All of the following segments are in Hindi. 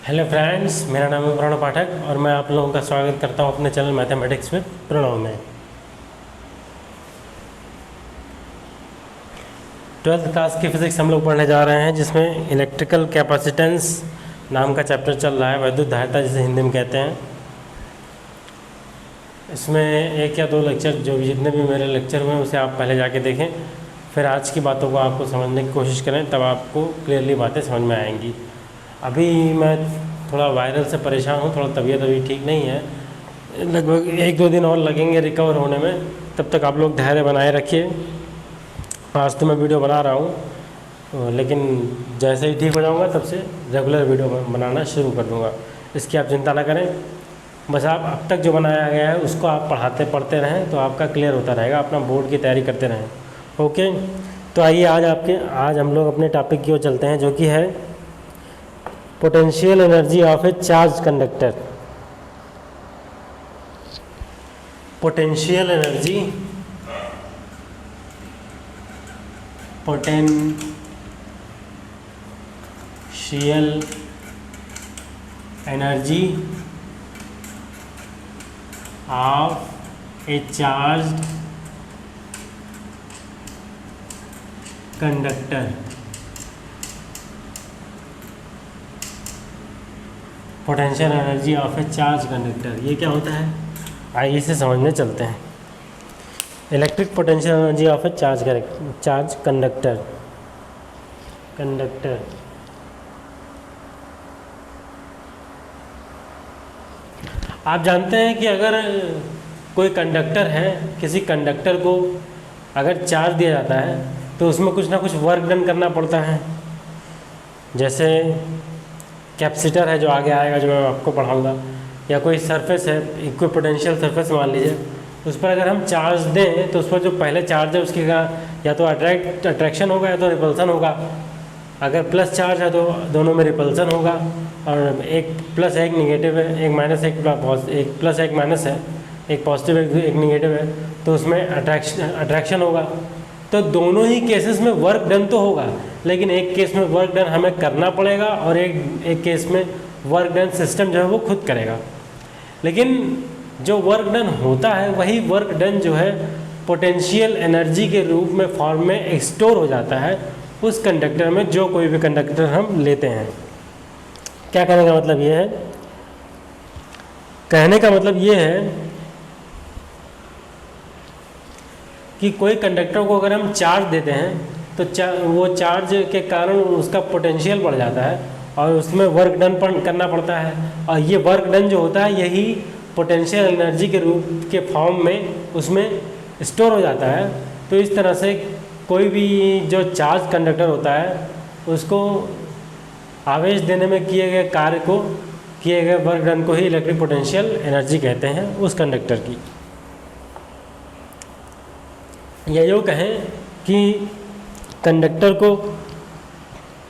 हेलो फ्रेंड्स, मेरा नाम है प्रणव पाठक और मैं आप लोगों का स्वागत करता हूं अपने चैनल मैथमेटिक्स विद प्रणव में। 12th क्लास की फिज़िक्स हम लोग पढ़ने जा रहे हैं, जिसमें इलेक्ट्रिकल कैपेसिटेंस नाम का चैप्टर चल रहा है, वैद्युत धारिता जिसे हिंदी में कहते हैं। इसमें एक या दो लेक्चर जितने भी मेरे लेक्चर हुए उसे आप पहले जाके देखें, फिर आज की बातों को आपको समझने की कोशिश करें, तब आपको क्लियरली बातें समझ में आएंगी। अभी मैं थोड़ा वायरल से परेशान हूँ, थोड़ा तबीयत अभी ठीक नहीं है, लगभग 1-2 दिन और लगेंगे रिकवर होने में। तब तक आप लोग धैर्य बनाए रखिए। आज तो मैं वीडियो बना रहा हूँ, लेकिन जैसे ही ठीक हो जाऊँगा तब से रेगुलर वीडियो बनाना शुरू कर दूँगा, इसकी आप चिंता ना करें। बस आप अब तक जो बनाया गया है उसको आप पढ़ते रहें तो आपका क्लियर होता रहेगा, अपना बोर्ड की तैयारी करते रहें। ओके, तो आइए आज हम लोग अपने टॉपिक की ओर चलते हैं, जो कि है potential energy of A charge conductor. Potential energy of A charge conductor. Potential energy of A charge conductor, ये क्या होता है? आइए इसे समझने चलते हैं। Electric potential energy of A charge conductor. आप जानते हैं कि अगर कोई कंडक्टर है, किसी कंडक्टर को अगर चार्ज दिया जाता है तो उसमें कुछ ना कुछ वर्क डन करना पड़ता है। जैसे कैपेसिटर है जो आगे आएगा, जो मैं आपको पढ़ाऊंगा, या कोई सरफेस है, इक्विपोटेंशियल सरफेस मान लीजिए, उस पर अगर हम चार्ज दें तो उस पर जो पहले चार्ज है उसकी या तो अट्रैक्शन होगा या तो रिपल्सन होगा। अगर प्लस चार्ज है तो दोनों में रिपल्सन होगा, और एक प्लस है एक निगेटिव है, एक माइनस एक प्लस एक माइनस है, एक पॉजिटिव एक निगेटिव है, तो उसमें अट्रैक्शन होगा। तो दोनों ही केसेस में वर्क डन तो होगा, लेकिन एक केस में वर्क डन हमें करना पड़ेगा और एक केस में वर्क डन सिस्टम जो है वो खुद करेगा। लेकिन जो वर्क डन होता है वही वर्क डन जो है पोटेंशियल एनर्जी के रूप में फॉर्म में स्टोर हो जाता है उस कंडक्टर में, जो कोई भी कंडक्टर हम लेते हैं। क्या कहने का मतलब ये है? कहने का मतलब ये है कि कोई कंडक्टर को अगर हम चार्ज देते हैं तो वो चार्ज के कारण उसका पोटेंशियल बढ़ जाता है और उसमें वर्क डन करना पड़ता है, और ये वर्क डन जो होता है यही पोटेंशियल एनर्जी के रूप के फॉर्म में उसमें स्टोर हो जाता है। तो इस तरह से कोई भी जो चार्ज कंडक्टर होता है उसको आवेश देने में किए गए कार्य को, किए गए वर्क डन को ही इलेक्ट्रिक पोटेंशियल एनर्जी कहते हैं उस कंडक्टर की। या यूँ कहें कि कंडक्टर को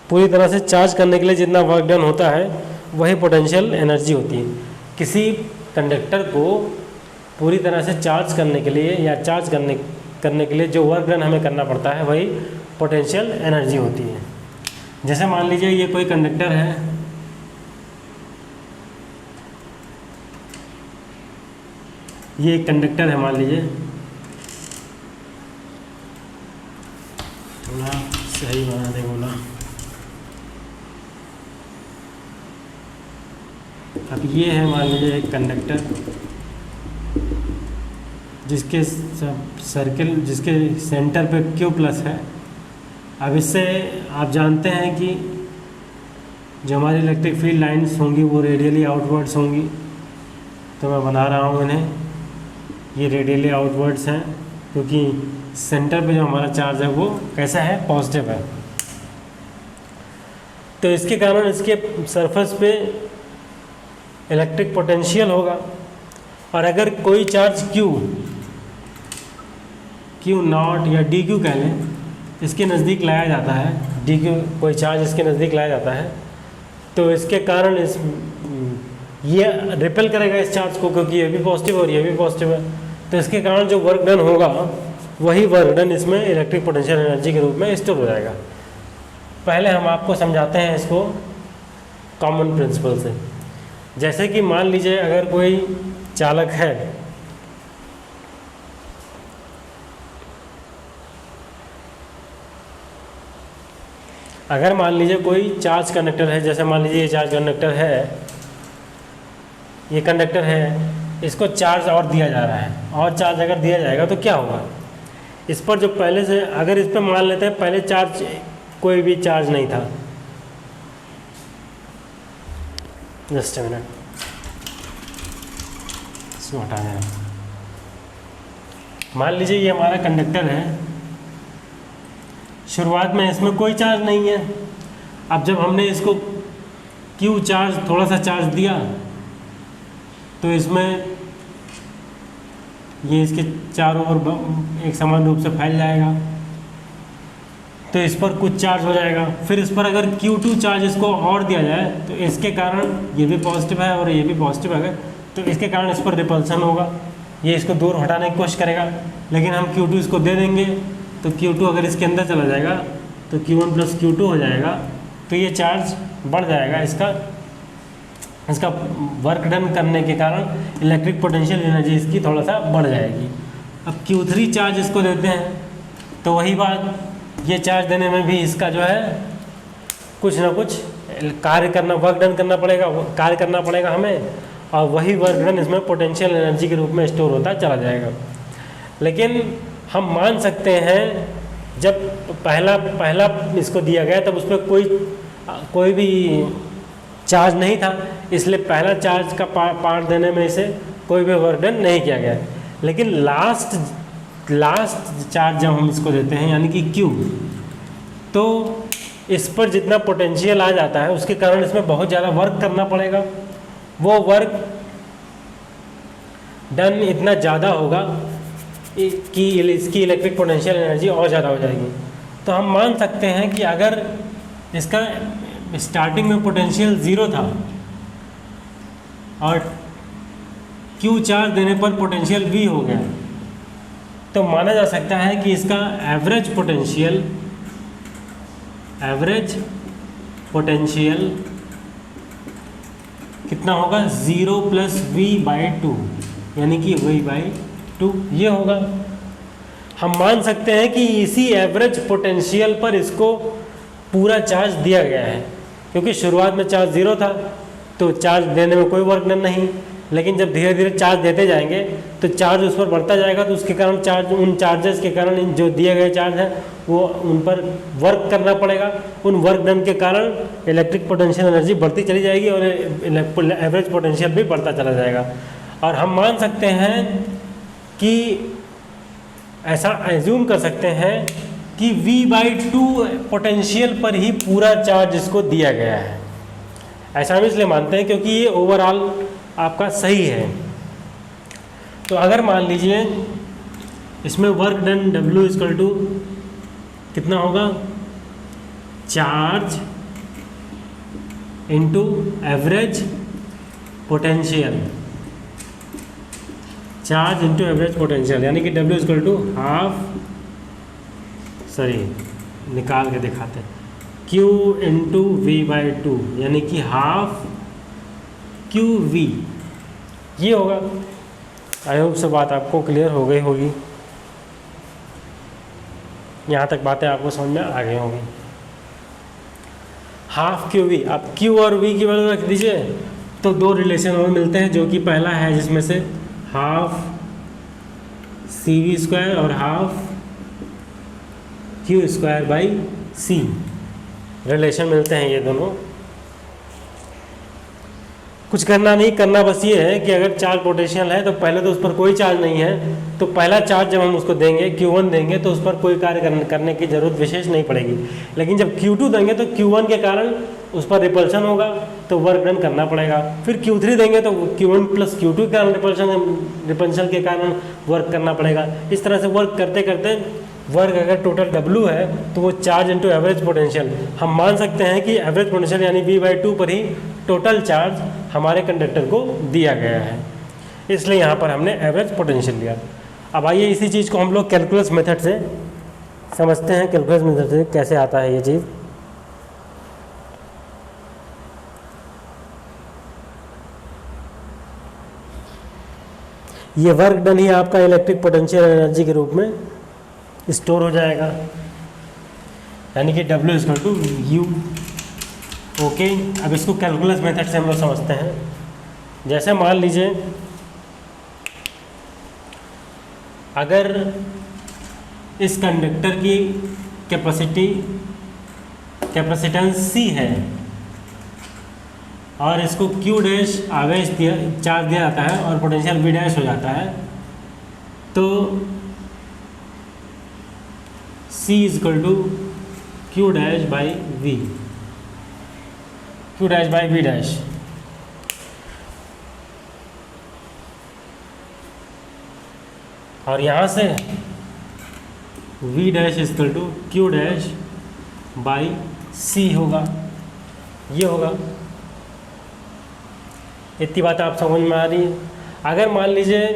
पूरी तरह से चार्ज करने के लिए जितना वर्क डन होता है वही पोटेंशियल एनर्जी होती है। किसी कंडक्टर को पूरी तरह से चार्ज करने के लिए या चार्ज करने के लिए जो वर्क डन हमें करना पड़ता है वही पोटेंशियल एनर्जी होती है। जैसे मान लीजिए ये कोई कंडक्टर है, ये एक कंडक्टर है मान लीजिए, थोड़ा सही बना दे बोला। अब ये है मान लीजिए एक कंडक्टर जिसके सर्किल, जिसके सेंटर पे Q प्लस है। अब इससे आप जानते हैं कि जो हमारी इलेक्ट्रिक फील्ड लाइंस होंगी वो रेडियली आउटवर्ड्स होंगी, तो मैं बना रहा हूँ इन्हें, ये रेडियली आउटवर्ड्स हैं क्योंकि सेंटर पे जो हमारा चार्ज है वो कैसा है? पॉजिटिव है। तो इसके कारण इसके सरफेस पे इलेक्ट्रिक पोटेंशियल होगा, और अगर कोई चार्ज Q नॉट या DQ कह लें, इसके नज़दीक लाया जाता है, DQ कोई चार्ज इसके नज़दीक लाया जाता है, तो इसके कारण ये रिपेल करेगा इस चार्ज को, क्योंकि ये भी पॉजिटिव और ये भी पॉजिटिव है। तो इसके कारण जो वर्क डन होगा वही वर्क डन इसमें इलेक्ट्रिक पोटेंशियल एनर्जी के रूप में स्टोर हो जाएगा। पहले हम आपको समझाते हैं इसको कॉमन प्रिंसिपल से। जैसे कि मान लीजिए अगर कोई चालक है, अगर मान लीजिए कोई चार्ज कंडक्टर है, जैसे मान लीजिए ये चार्ज कंडक्टर है, ये कंडक्टर है, इसको चार्ज और दिया जा रहा है, और चार्ज अगर दिया जाएगा तो क्या होगा, इस पर जो पहले से, अगर इस पर मान लेते हैं पहले चार्ज, कोई भी चार्ज नहीं था, जस्ट अ मिनट, इसको हटा दें। मान लीजिए ये हमारा कंडक्टर है, शुरुआत में इसमें कोई चार्ज नहीं है। अब जब हमने इसको क्यू चार्ज, थोड़ा सा चार्ज दिया, तो इसमें ये इसके चारों ओर एक समान रूप से फैल जाएगा, तो इस पर कुछ चार्ज हो जाएगा। फिर इस पर अगर Q2 चार्ज इसको और दिया जाए, तो इसके कारण ये भी पॉजिटिव है और ये भी पॉजिटिव है, तो इसके कारण इस पर रिपल्सन होगा, ये इसको दूर हटाने की कोशिश करेगा। लेकिन हम Q2 इसको दे देंगे, तो Q2 अगर इसके अंदर चला जाएगा तो Q1 प्लस Q2 हो जाएगा, तो ये चार्ज बढ़ जाएगा। इसका वर्क डन करने के कारण इलेक्ट्रिक पोटेंशियल एनर्जी इसकी थोड़ा सा बढ़ जाएगी। अब Q3 चार्ज इसको देते हैं, तो वही बात, ये चार्ज देने में भी इसका जो है कुछ ना कुछ कार्य करना, वर्क डन करना पड़ेगा, कार्य करना पड़ेगा हमें, और वही वर्क डन इसमें पोटेंशियल एनर्जी के रूप में स्टोर होता चला जाएगा। लेकिन हम मान सकते हैं जब पहला इसको दिया गया तब उस पर कोई भी चार्ज नहीं था, इसलिए पहला चार्ज का पार्ट देने में इसे कोई भी वर्क डन नहीं किया गया। लेकिन लास्ट चार्ज जब हम इसको देते हैं, यानी कि Q, तो इस पर जितना पोटेंशियल आ जाता है उसके कारण इसमें बहुत ज़्यादा वर्क करना पड़ेगा। वो वर्क डन इतना ज़्यादा होगा कि इसकी इलेक्ट्रिक पोटेंशियल एनर्जी और ज़्यादा हो जाएगी। तो हम मान सकते हैं कि अगर इसका स्टार्टिंग में पोटेंशियल 0 था और Q चार्ज देने पर पोटेंशियल V हो गया, तो माना जा सकता है कि इसका एवरेज पोटेंशियल कितना होगा, 0 प्लस V/2, यानी कि V/2 ये होगा। हम मान सकते हैं कि इसी एवरेज पोटेंशियल पर इसको पूरा चार्ज दिया गया है, क्योंकि शुरुआत में चार्ज 0 था, तो चार्ज देने में कोई वर्क डन नहीं। लेकिन जब धीरे धीरे चार्ज देते जाएंगे तो चार्ज उस पर बढ़ता जाएगा, तो उसके कारण उन चार्जेस के कारण जो दिए गए चार्ज हैं वो उन पर वर्क करना पड़ेगा। उन वर्क डन के कारण इलेक्ट्रिक पोटेंशियल एनर्जी बढ़ती चली जाएगी और एवरेज पोटेंशियल भी बढ़ता चला जाएगा। और हम मान सकते हैं कि ऐसा एज्यूम कर सकते हैं कि V/2 पोटेंशियल पर ही पूरा चार्ज इसको दिया गया है। ऐसा हम इसलिए मानते हैं क्योंकि ये ओवरऑल आपका सही है। तो अगर मान लीजिए इसमें work done W equal to कितना होगा, charge into average potential, charge into average potential, यानी कि W इक्वल टू निकाल के दिखाते हैं, Q इंटू V/2, यानी कि हाफ QV ये होगा। आई होप से बात आपको क्लियर हो गई होगी, यहाँ तक बातें आपको समझ में आ गई होंगी। हाफ QV, आप Q और V की वैल्यू रख दीजिए तो दो रिलेशन और मिलते हैं, जो कि पहला है जिसमें से हाफ CV² और हाफ Q²/C रिलेशन मिलते हैं। ये दोनों कुछ करना नहीं, करना बस ये है कि अगर चार्ज पोटेंशियल है तो पहले तो उस पर कोई चार्ज नहीं है, तो पहला चार्ज जब हम उसको देंगे Q1 देंगे तो उस पर कोई कार्य करने की ज़रूरत विशेष नहीं पड़ेगी। लेकिन जब Q2 देंगे तो Q1 के कारण उस पर रिपल्शन होगा, तो वर्क डन करना पड़ेगा। फिर Q3 देंगे तो Q1 प्लस Q2 के कारण रिपल्शन के कारण वर्क करना पड़ेगा। इस तरह से वर्क करते करते वर्क अगर टोटल W है तो वो चार्ज इनटू एवरेज पोटेंशियल, हम मान सकते हैं कि एवरेज पोटेंशियल यानी V/2 पर ही टोटल चार्ज हमारे कंडक्टर को दिया गया है, इसलिए यहाँ पर हमने एवरेज पोटेंशियल लिया। अब आइए इसी चीज़ को हम लोग कैलकुलस मेथड से समझते हैं, कैलकुलस मेथड से कैसे आता है ये चीज़। ये वर्क डन ही आपका इलेक्ट्रिक पोटेंशियल एनर्जी के रूप में स्टोर हो जाएगा, यानी कि W equal to U. Okay, अब इसको कैलकुलस मेथड से हम लोग समझते हैं। जैसे मान लीजिए अगर इस कंडक्टर की कैपेसिटेंस C है और इसको Q डैश आवेश चार्ज दिया जाता है और पोटेंशियल V डैश हो जाता है, तो C is equal to Q dash by V, Q dash by V dash. और यहाँ से V dash is equal to Q dash by C होगा, ये होगा। इतनी बात आप समझ में आ रही है। अगर मान लीजिए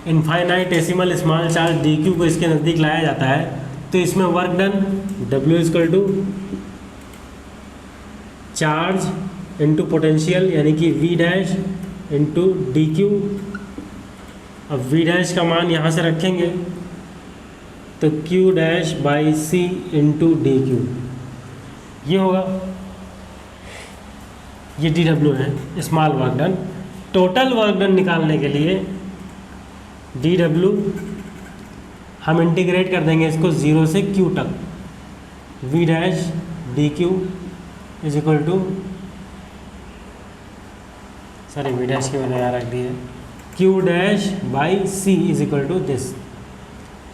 इनफाइनाइटेसिमल स्मॉल चार्ज dq को इसके नज़दीक लाया जाता है, तो इसमें work done W equal to charge into potential यानी कि V डैश इंटू dq। अब V डैश का मान यहाँ से रखेंगे तो Q dash by C into dq, ये होगा। ये dW है small work done. Total work done निकालने के लिए dW हम इंटीग्रेट कर देंगे इसको 0 से Q तक। V dash dQ is equal to, sorry V dash की मैंने यहाँ रख दी है, Q dash by C is equal to this.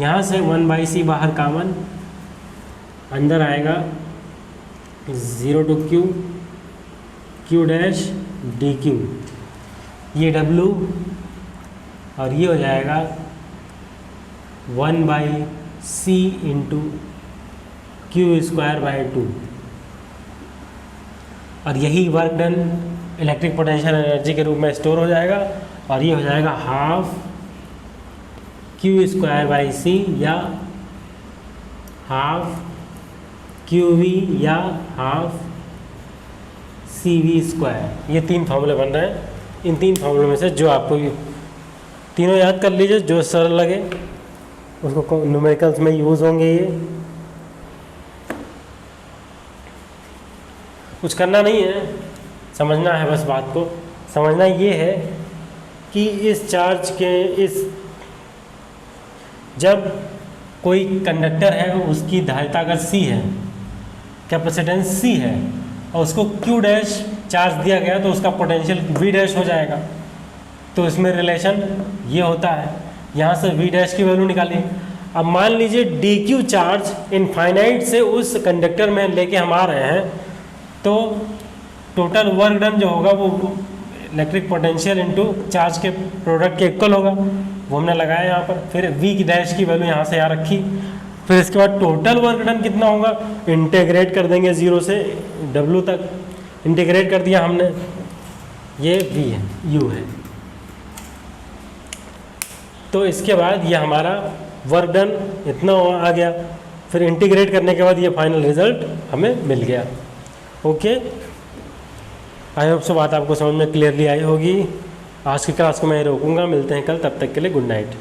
यहाँ से 1 बाई C बाहर कॉमन, अंदर आएगा 0 टू Q डैश dQ, ये W और ये हो जाएगा 1 by C into Q square by 2। और यही work done electric potential energy के रूप में स्टोर हो जाएगा, और ये हो जाएगा half Q square by C या हाफ QV या हाफ CV स्क्वायर। ये 3 फॉर्मूले बन रहे हैं। इन 3 फॉर्मूलों में से जो आपको तीनों याद कर लीजिए, जो सरल लगे उसको न्यूमेरिकल्स में यूज़ होंगे। ये कुछ करना नहीं है, समझना है, बस बात को समझना ये है कि इस चार्ज के जब कोई कंडक्टर है उसकी धारिता अगर C है, कैपेसिटेंस C है और उसको Q डैश चार्ज दिया गया तो उसका पोटेंशियल V डैश हो जाएगा। तो इसमें रिलेशन ये होता है। यहाँ से V डैश की वैल्यू निकालिए। अब मान लीजिए dQ चार्ज इनफाइनाइट से उस कंडक्टर में लेके हम आ रहे हैं, तो टोटल वर्क डन जो होगा वो इलेक्ट्रिक पोटेंशियल इनटू चार्ज के प्रोडक्ट के इक्वल होगा। वो हमने लगाया यहाँ पर। फिर V की डैश की वैल्यू यहाँ से यहाँ रखी। फिर इसके बाद टोटल वर्क डन कितना होगा, इंटीग्रेट कर देंगे 0 से W तक। इंटीग्रेट कर दिया हमने, ये V है, U है। तो इसके बाद ये हमारा वर्क डन इतना आ गया। फिर इंटीग्रेट करने के बाद ये फाइनल रिजल्ट हमें मिल गया। ओके, आई होप सो बात आपको समझ में क्लियरली आई होगी। आज की क्लास को मैं रोकूंगा। मिलते हैं कल, तब तक के लिए गुड नाइट।